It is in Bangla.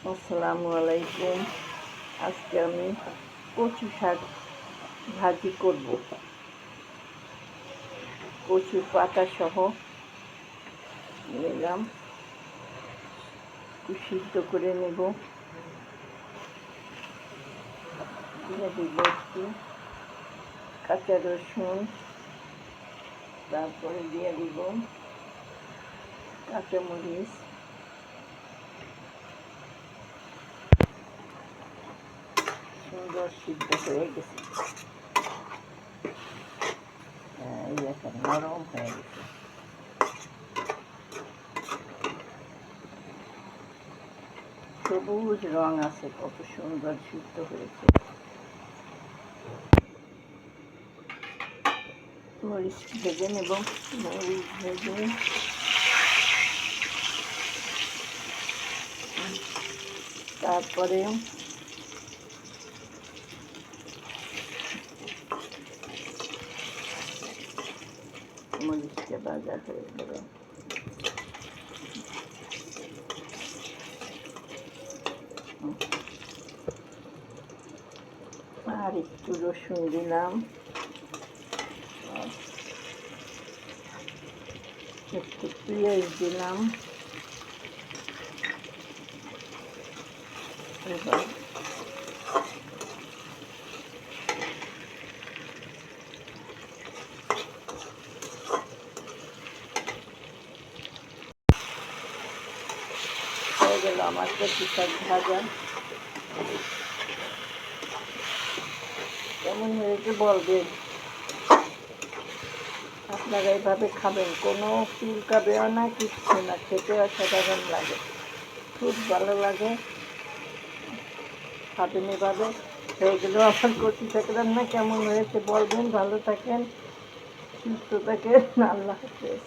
আসসালামু আলাইকুম। আজকে আমি কচু শাক ভাজি করব। কচুর পাতা সহ নিলাম, সিদ্ধ করে নেব। দিয়ে দিব একটু কাঁচা রসুন, তারপরে দিয়ে দিব কাঁচামরিচ, সুন্দর সিদ্ধ হয়ে গেছে। এই দেখেন নরম হয়ে গেছে। সবুজ রং আছে, কত সুন্দর সিদ্ধ হয়েছে। মরিচ ভেজে নেব। মরিচ ভেজে তারপরে মরিচটা ভাজা হয়ে গেল। আর একটু রসুন দিলাম, একটু পেঁয়াজ দিলাম। এবার হয়ে গেল আমার কচু শাক ভাজা। কেমন হয়েছে বলবেন। আপনারা এভাবে খাবেন, কোনো চুলকাবেও না, কিচ্ছু না, খেতে অসাধারণ লাগে, খুব ভালো লাগে। খাবেন এভাবে। হয়ে গেল আমার কচু শাক রান্না। কেমন হয়েছে বলবেন। ভালো থাকেন, সুস্থ থাকেন। আল্লাহ হাফেজ।